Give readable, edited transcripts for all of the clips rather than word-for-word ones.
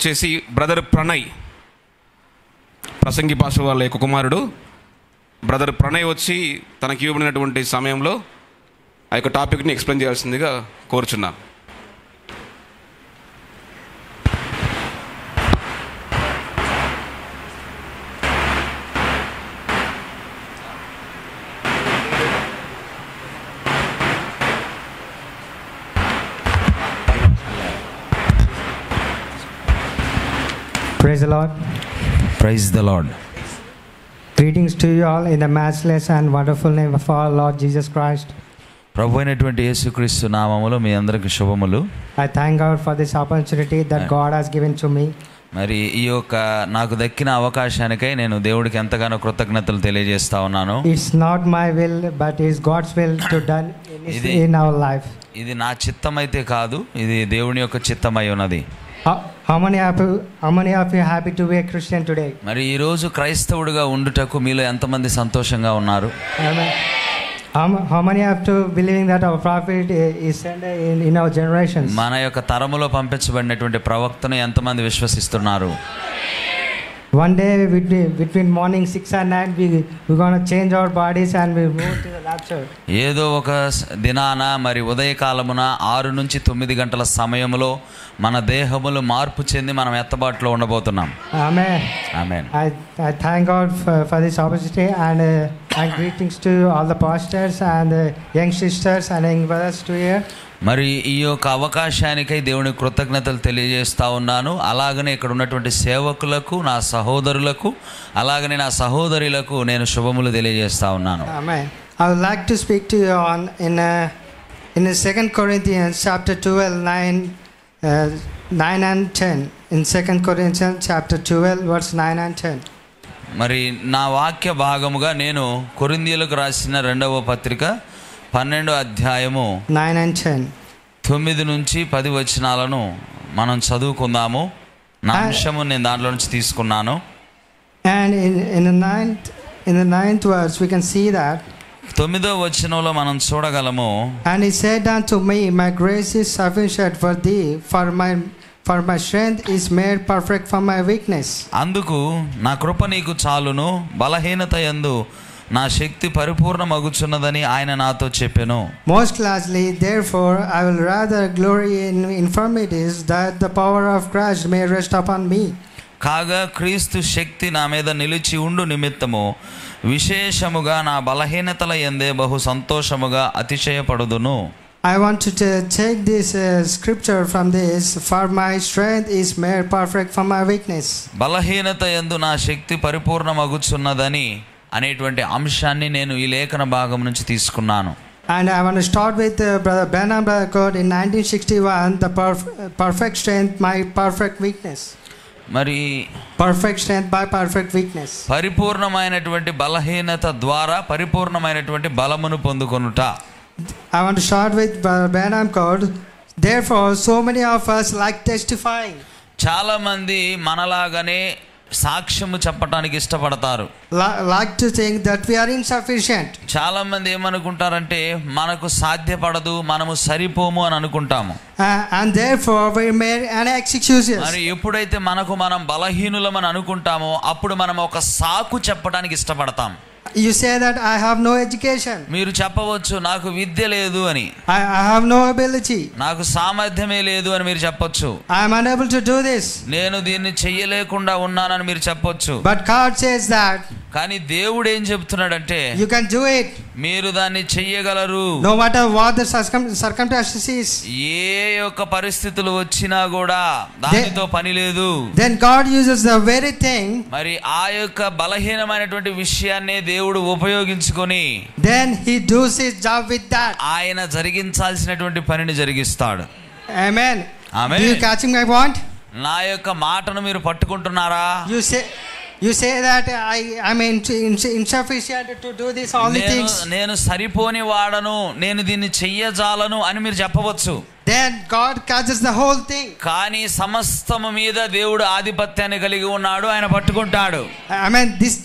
వచ్చేసి బ్రదర్ ప్రణయ్, ప్రసంగి పాష వాళ్ళ యొక్క కుమారుడు బ్రదర్ ప్రణయ్ వచ్చి తనకి ఇవ్వబడినటువంటి సమయంలో ఆ యొక్క టాపిక్ని ఎక్స్ప్లెయిన్ చేయాల్సిందిగా కోరుచున్నాను. Praise the Lord. Praise the Lord. Greetings to you all in the matchless and wonderful name of our Lord Jesus Christ. ప్రభు అయినటువంటి యేసుక్రీస్తు నామములో మీ అందరికి శుభములు. I thank God for this opportunity that God has given to me. మరి ఈ యొక్క నాకు దక్కిన అవకాశానికై నేను దేవుడికి ఎంతగానో కృతజ్ఞతలు తెలియజేస్తా ఉన్నాను. It's not my will but it's God's will to done in our life. ఇది నా చిత్తం అయితే కాదు, ఇది దేవుని యొక్క చిత్తమై ఉన్నది. How many of you happy to be a Christian today? మరి ఈ రోజు క్రైస్తవుడిగా ఉండుటకు మీలో ఎంతమంది సంతోషంగా ఉన్నారు? Amen. How many have to believing that our prophet is sent in our generations? మన యొక్క తరములో పంపించబడినటువంటి ప్రవక్తను ఎంతమంది విశ్వసిస్తున్నారు? One day between morning 6 and 9 we're going to change our bodies and we move to the rapture. ఏదో ఒక దినాన మరి ఉదయకాలమున 6 నుంచి 9 గంటల సమయంలో మన దేహములు మార్పు చెంది మనం ఎత్తబాటులో ఉండబోతున్నాం. Amen. Amen. I thank God for this opportunity and greetings to all the pastors and young sisters and young brothers to here. మరి ఈ యొక్క అవకాశానికై దేవుని కృతజ్ఞతలు తెలియజేస్తా ఉన్నాను. అలాగనే ఇక్కడ ఉన్నటువంటి సేవకులకు, నా సహోదరులకు, అలాగనే నా సహోదరులకు నేను శుభములు తెలియజేస్తా ఉన్నాను. Amen. I would like to speak to you on in 2 Corinthians chapter 12 9 and 10. In 2 Corinthians chapter 12 verse 9 and 10. మరి నా వాక్య భాగముగా నేను కొరింథీయులకు రాసిన 2వ పత్రిక 12వ అధ్యాయము 9 and 10. 9 నుంచి 10 వచనాలను మనం చదువుకుందాము. నా అంశము నేను దాంట్లో నుంచి తీసుకున్నాను. And in the ninth verse we can see that 9వ వచనంలో మనం చూడగలము. And he said unto me, my grace is sufficient for thee, for my strength is made perfect from my weakness. అందుకు నా కృప నీకు చాలును, బలహీనత యందు నా శక్తి పరిపూర్ణమగుచున్నదని ఆయన నాతో చెప్పెను. Most gladly therefore I will rather glory in infirmities, that the power of Christ may rest upon me. కాగా క్రీస్తు శక్తి నా మీద నిలిచి ఉండు నిమిత్తము విశేషముగా నా బలహీనతల యందే బహు సంతోషముగా అతిశయపడుదును. I want to take this scripture from this, for my strength is made perfect from my weakness. బలహీనత యందు నా శక్తి పరిపూర్ణమగుచున్నదని అనేటువంటి అంశాన్ని నేను ఈ లేఖన భాగం నుంచి తీసుకున్నాను. And I want to start with Brother Branham quote in 1961, the perfect strength my perfect weakness. మరి Perfect strength by perfect weakness. పరిపూర్ణమైనటువంటి బలహీనత ద్వారా పరిపూర్ణమైనటువంటి బలమును పొందుకొనుట. I want to start with Brother Branham quote. Therefore, so many of us like testifying. చాలా మంది మనలాగానే సాక్ష్యము చెప్పడానికి ఇష్టపడతారు. Like to think that we are insufficient. చాలా మంది ఏమనుకుంటారంటే మనకు సాధ్యపడదు, మనము సరిపోము అని అనుకుంటాము. And therefore we make an excuses. మరి ఎప్పుడైతే మనం బలహీనులమని అనుకుంటామో అప్పుడు మనం ఒక సాకు చెప్పడానికి ఇష్టపడతాం. You say that I have no education. మీరు చెప్పవచ్చు నాకు విద్య లేదు అని. I have no ability. నాకు సామర్థ్యమే లేదు అని మీరు చెప్పొచ్చు. I am unable to do this. నేను దీన్ని చెయ్యలేకుండా ఉన్నానని మీరు చెప్పొచ్చు. But God says that. కానీ దేవుడు ఏం చెప్తున్నాడంటే You can do it. మీరు దాన్ని చెయ్యగలరు. No matter what the circumstances is. ఏ యొక్క పరిస్థితులు వచ్చినా కూడా దానితో పని లేదు. Then God uses the very thing. మరి ఆ యొక్క బలహీనమైనటువంటి విషయాన్ని దేవుడు ఉపయోగించుకొని then he does his job with that. ఆయన జరిగించాల్సినటువంటి పనిని జరిగిస్తాడు. Amen. Amen. Do you catching my point? నా యొక్క మాటను మీరు పట్టుకుంటున్నారా? You say that I am insufficient to do this all the things. నేను సరిపోని వాడను, నేను దీన్ని చెయ్యజాలను అని మీరు చెప్పవచ్చు. Then God catches the whole thing. కానీ సమస్తము మీద దేవుడు ఆధిపత్యాన్ని కలిగి ఉన్నాడు, ఆయన పట్టుకుంటాడు. I mean this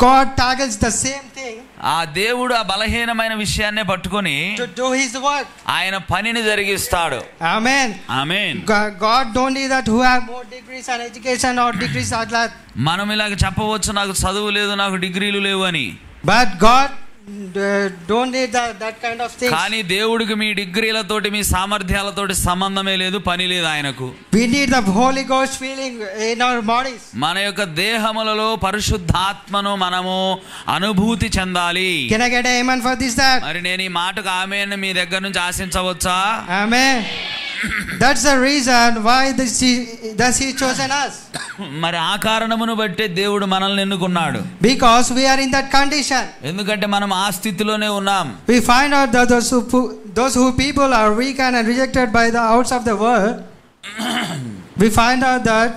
God tackles the same thing. ఆ దేవుడు ఆ బలహీనమైన విషయాన్నే పట్టుకొని to do his work. ఆయన పనిని జరిగిస్తాడు. Amen. Amen. God don't need that who have more degrees and education or degrees like that. మనం ఇలాగ చెప్పవచ్చు, నాకు చదువు లేదు, నాకు డిగ్రీలు లేవు అని. But God don't need that kind of things. కానీ దేవుడికి మీ డిగ్రీలతోటి మీ సామర్థ్యాలతోటి సంబంధమే లేదు, పని లేదు ఆయనకు. We need the Holy Ghost feeling in our bodies. మన యొక్క దేహములలో పరిశుద్ధాత్మను మనము అనుభూతి చెందాలి. Can I get an amen for this? That మరి నేను ఈ మాటకు ఆమేన్ మీ దగ్గర నుంచి ఆశించవచ్చా? Amen. That's the reason why he chosen us. మరి ఆ కారణమును బట్టి దేవుడు మనల్ని ఎన్నుకున్నాడు. Because we are in that condition. ఎందుకంటే మనం ఆ స్థితిలోనే ఉన్నాం. We find out that those who people are weak and rejected by the outs of the world. We find out that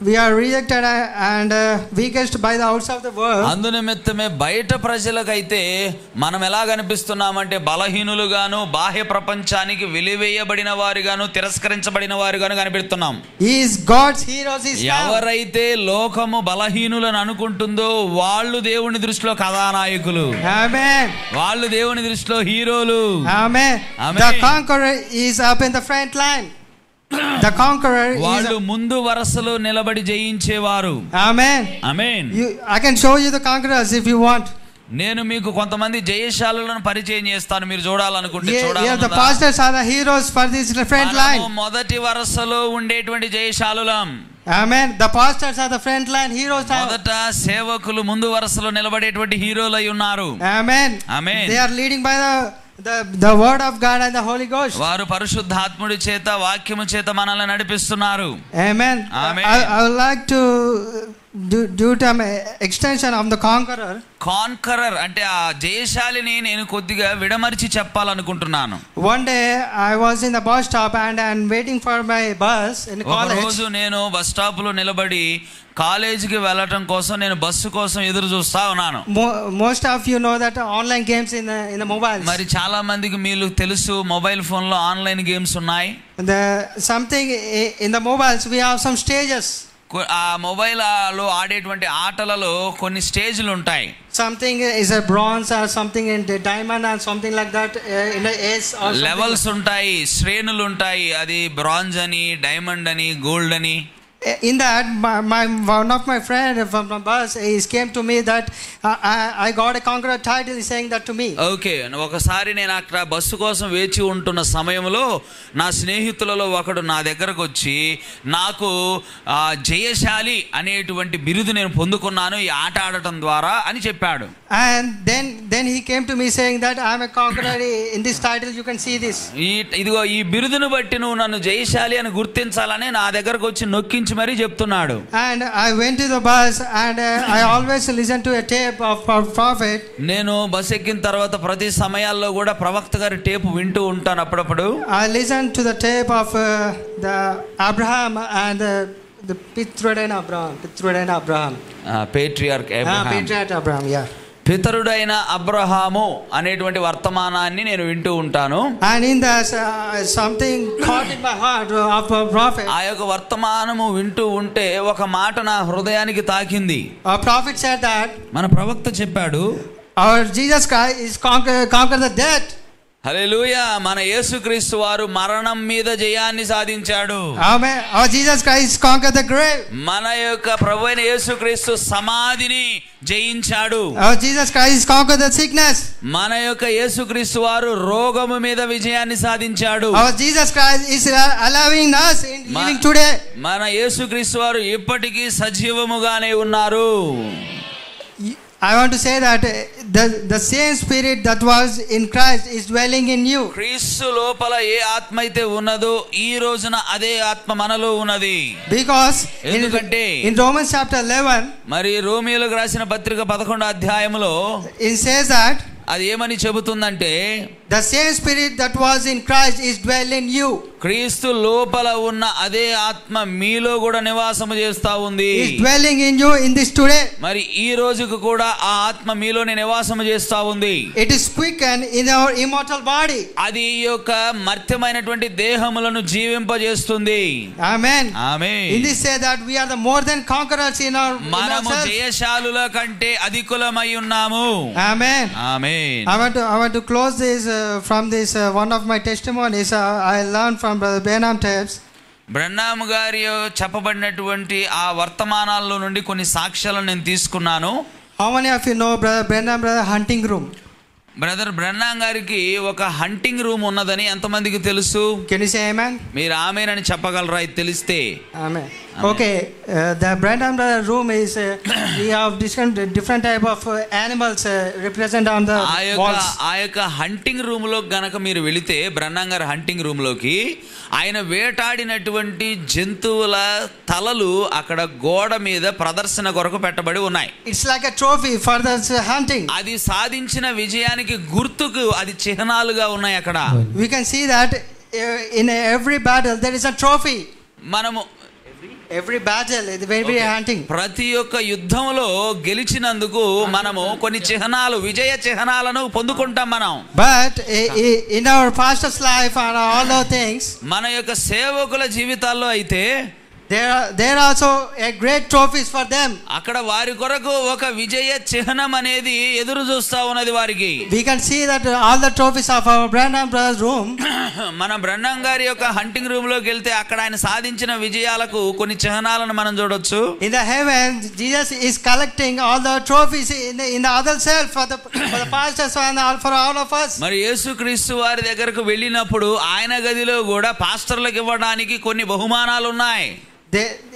we are rejected and weakest by the outs of the world. అందునిమిత్తమే బయట ప్రజలకైతే మనం ఎలా కనిపిస్తున్నామంటే బలహీనులుగాను, బాహ్య ప్రపంచానికి వెలివేయబడిన వారుగాను, తిరస్కరించబడిన వారుగాను కనిపిస్తున్నాం. He is God's heroes. ఎవరైతే లోకము బలహీనులను అనుకుంటుందో వాళ్ళు దేవుని దృష్టిలో కథానాయకులు. Amen. వాళ్ళు దేవుని దృష్టిలో హీరోలు. Amen. Amen. The conqueror is up in the front line. The conqueror వాళ్ళు ముందు వరుసలో నిలబడి జయించేవారు. Amen. Amen. I can show you the conquerors if you want. నేను మీకు కొంతమంది జయశాలులను పరిచయం చేస్తాను, మీరు చూడాలనుకుంటే Yeah, చూడాలి. the pastors are the heroes for this front line. మొదటి వరుసలో ఉండేటువంటి జయశాలులం. Amen. The pastors are the front line heroes. మొదట సేవకులు ముందు వరుసలో నిలబడేటువంటి హీరోలై ఉన్నారు. Amen. Amen. They are leading by the word of God and the Holy Ghost. వారు పరిశుద్ధాత్ముడి చేత వాక్యము చేత మనల్ని నడిపిస్తున్నారు. Amen. Amen. I would like to do some extension of the conqueror. Conqueror అంటే ఆ జయశాలిని నేను కొద్దిగా విడమర్చి చెప్పాలనుకుంటున్నాను. One day I was in the bus stop and I'm waiting for my bus in college. ఒక రోజు నేను బస్ స్టాప్ లో నిలబడి కాలేజీకి వెళ్ళటం కోసం నేను బస్సు కోసం ఎదురు చూస్తా ఉన్నాను. Most of you know that online games in the mobiles. మరి చాలా మందికి మీకు తెలుసు మొబైల్ ఫోన్ లో ఆన్లైన్ గేమ్స్ ఉన్నాయి. Something in the mobiles we have some stages. ఆ మొబైల్ లో ఆడేటువంటి ఆటలలో కొన్ని స్టేజ్లు ఉంటాయి. Something is a bronze or something in the diamond and something like that in the ace or levels ఉంటాయి, శ్రేణులు ఉంటాయి. అది బ్రాంజ్ అని, డైమండ్ అని, గోల్డ్ అని. In that one of my friend from the bus came to me that I got a conqueror title. He's saying that to me. Okay, ఒకసారి నేను అక్కడ బస్సు కోసం వేచి ఉంటున్న సమయంలో నా స్నేహితులలో ఒకడు నా దగ్గరకు వచ్చి నాకు జయశాలి అనేటువంటి బిరుదు నేను పొందుకున్నాను ఈ ఆట ఆడటం ద్వారా అని చెప్పాడు. And then he came to me saying that I am a conqueror. In this title you can see this. ఇదిగో ఈ బిరుదును బట్టి నువ్వు నన్ను జయశాలి అని గుర్తించాలని నా దగ్గరకు వచ్చి నొక్కించి మరీ చెప్తున్నాడు. And I went to the bus and I always listen to a tape of prophet. నేను బస్ ఎక్కిన తర్వాత ప్రతి సమయాల్లో కూడా ప్రవక్త గారి టేప్ వింటూ ఉంటాను అప్పుడప్పుడు. I listen to the tape of the Abraham and the patriarch Abraham. Patriarch Abraham. Patriarch Abraham, yeah. పితరుడైన అబ్రహాము అనేటువంటి వర్తమానాన్ని నేను వింటూ ఉంటాను. And in that something caught in my heart of a prophet. ఆ యొక్క వర్తమానము వింటూ ఉంటే ఒక మాట నా హృదయానికి తాకింది. A prophet said that మన ప్రవక్త చెప్పాడు, our Jesus Christ is conquer the death. హల్లెలూయా. మన యేసుక్రీస్తు వారు మరణం మీద జయాన్ని సాధించాడు. Amen. Our Jesus Christ conquer the grave. మన యొక్క ప్రభువైన యేసుక్రీస్తు సమాధిని జయించాడు. Our Jesus Christ conquer the sickness. మన యొక్క యేసుక్రీస్తు వారు రోగము మీద విజయాన్ని సాధించాడు. Our Jesus Christ is allowing us in living today. మన యేసుక్రీస్తు వారు ఇప్పటికీ సజీవముగానే ఉన్నారు. I want to say that the same spirit that was in Christ is dwelling in you. క్రీస్తు లోపల ఏ ఆత్మ అయితే ఉన్నదో ఈ రోజున అదే ఆత్మ మనలో ఉన్నది. Because ఎందుకంటే in Romans chapter 11 మరి రోమీయులకు రాసిన పత్రిక 11వ అధ్యాయములో it says that అది ఏమని చెబుతుందంటే The same spirit that was in Christ is dwell in you. క్రీస్తు లోపల ఉన్న అదే ఆత్మ మీలో కూడా నివాసము చేస్తా ఉంది. Is dwelling in you in this today. మరి ఈ రోజుకు కూడా ఆ ఆత్మ మీలోనే నివాసము చేస్తా ఉంది. It is quickened in our immortal body. అది ఈ యొక్క మర్త్యమైనటువంటి దేహములను జీవింపజేస్తుంది. Amen. Amen. In this say that we are the more than conquerors in our మనము జయశాలుల కంటే అధికులమై ఉన్నాము. Amen. Amen. I want to close this from this one of my testimonies I learned from Brother Branham tapes. బ్రన్నామ్ గారి చెప్పబడినటువంటి ఆ వర్తమానాల్లో నుండి కొన్ని సాక్ష్యాలను నేను తీసుకున్నాను. How many of you know Brother Branham hunting room? Brother బ్రన్నాం గారికి ఒక హంటింగ్ రూమ్ ఉన్నదని ఎంతమందికి తెలుసు? Can you say amen? మీరు ఆమేన్ అని చెప్పగలరా ఇది తెలిస్తే? Amen. Okay, the Branham room is we have different type of animals represent on the walls. ఆ యొక్క హంటింగ్ రూమ్ లో గనక మీరు వెళితే బ్రన్నాం గారి హంటింగ్ రూమ్ లోకి ఆయన వేటాడినటువంటి జంతువుల తలలు అక్కడ గోడ మీద ప్రదర్శన కొరకు పెట్టబడి ఉన్నాయి. It's like a trophy for the hunting. అది సాధించిన విజయానికి గుర్తుకు అది చిహ్నాలుగా ఉన్నాయి అక్కడ. We can see that in every battle there is a trophy. మనము every battle is very hunting. ప్రతి ఒక్క యుద్ధంలో గెలిచినందుకు మనము కొన్ని చిహ్నాలు విజయ చిహ్నాలను పొందుకుంటాం మనం. But in our pastor's life and all those things, మన యొక్క సేవకుల జీవితాల్లో అయితే there are also a great trophies for them. అక్కడ వారి కొరకు ఒక విజయ చిహ్నం అనేది ఎదురు చూస్తా ఉన్నది వారికి. We can see that all the trophies of our Branham brother's room. మన బ్రన్నాం గారి యొక్క హంటింగ్ రూమ్ లోకి వెళ్తే అక్కడ ఆయన సాధించిన విజయాలకు కొన్ని చిహ్నాలను మనం చూడొచ్చు. In the heaven Jesus is collecting all the trophies in the other self for the pastors and for all of us. మరి యేసుక్రీస్తు వారి దగ్గరకు వెళ్ళినప్పుడు ఆయన గదిలో కూడా పాస్టర్లకు ఇవ్వడానికి కొన్ని బహుమానాలు ఉన్నాయి.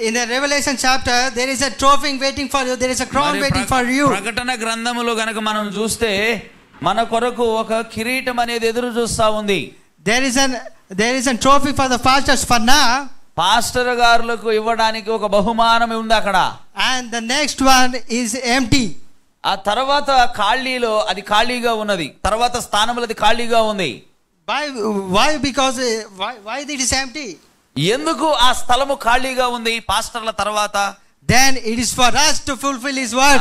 In the Revelation chapter there is a trophy waiting for you, there is a crown waiting for you. ప్రకటన గ్రంథములో గనుక మనం చూస్తే మన కొరకు ఒక కిరీటం అనేది ఎదురు చూస్తా ఉంది. there is a trophy for the pastors for now. Pastor గారులకు ఇవ్వడానికి ఒక బహుమానం ఉంది అక్కడ. And the next one is empty. ఆ తర్వాత ఖాళీలో అది ఖాళీగా ఉన్నది. తర్వాత స్థానంలో అది ఖాళీగా ఉంది. Why because why it is empty? ఎందుకు ఆ స్థలము ఖాళీగా ఉంది పాస్టర్ల తర్వాత? Then it is for us to fulfill his word.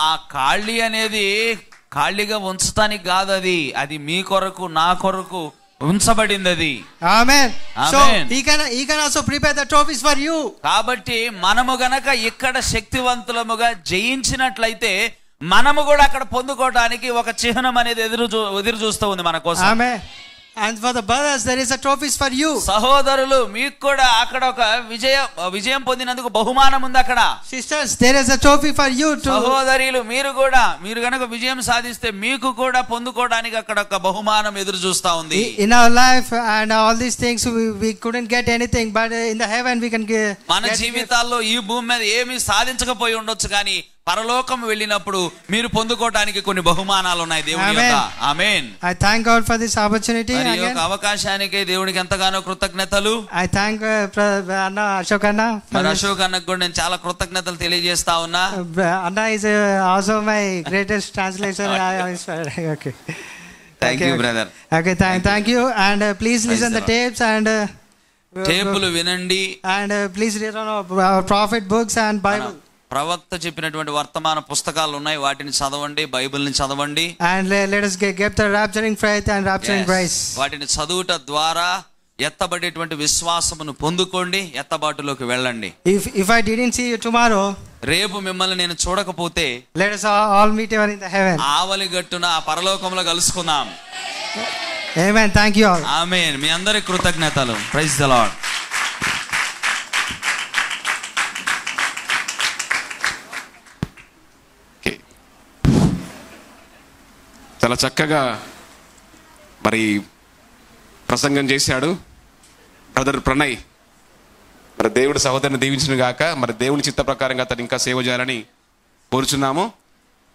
ఆ ఖాళీ అనేది ఖాళీగా ఉంచడానికి కాదు, అది మీ కొరకు నా కొరకు ఉంచబడింది అది. Amen. So Amen. he can also prepare the trophies for you. కాబట్టి మనము గనక ఇక్కడ శక్తివంతులముగా జయించినట్లయితే మనము కూడా అక్కడ పొందుకోవడానికి ఒక చిహ్నం అనేది ఎదురు చూస్తూ ఉంది మన కోసం. Amen. And for the brothers there is a trophies for you. సహోదరులు మీకు కూడా అక్కడ ఒక విజయం పొందినందుకు బహుమానం ఉంది అక్కడ. Sisters there is a trophy for you too. సహోదరులు మీరు గనుక విజయం సాధిస్తే మీకు కూడా పొందుకోవడానికి అక్కడ ఒక బహుమానం ఎదురు చూస్తా ఉంది. In our life and all these things we couldn't get anything, but in the heaven we can get. మన జీవితాల్లో ఈ భూమి మీద ఏమీ సాధించకపోయి ఉండొచ్చు, కానీ పరలోకం వెళ్ళినప్పుడు మీరు పొందుకోవడానికి కొన్ని బహుమానాలు ఉన్నాయి దేవుని యొక్క. ఆమేన్. I thank God for this opportunity. ఈ యొక్క అవకాశానికి దేవునికి ఎంతగానో కృతజ్ఞతలు. I thank Ashok Anna. మరి అశోక్ అన్నకు కూడా నేను చాలా కృతజ్ఞతలు తెలియజేస్తా ఉన్నా. Anna is also my greatest translator. Okay. Thank you brother. Okay, thank you, and please listen the tapes and టేపులు వినండి. And please read on our prophet books and Bible. ప్రవక్త చెప్పినటువంటి వర్తమాన పుస్తకాలు ఉన్నాయి, వాటిని చదవండి, బైబిల్ని చదవండి. And let us get the rapturing faith and rapturing grace. వాటిని చదువుట ద్వారా ఎత్తబడేటువంటి విశ్వాసమును పొందుకోండి, ఎత్తబాటులోకి వెళ్ళండి. If I didn't see you tomorrow, రేపు మిమ్మల్ని నేను చూడకపోతే let us all meet in the heaven. ఆవలి గట్టున పరలోకంలో కలుసుకుందాం. Amen. Thank you all. ఆమేన్. మీ అందరికి కృతజ్ఞతలు. Praise the lord. చాలా చక్కగా మరి ప్రసంగం చేశాడు బ్రదర్ ప్రణయ్. మరి దేవుడు సహోదరుని దీవించును గాక. మరి దేవుని చిత్త ప్రకారంగా అతను ఇంకా సేవ చేయాలని కోరుచున్నాము.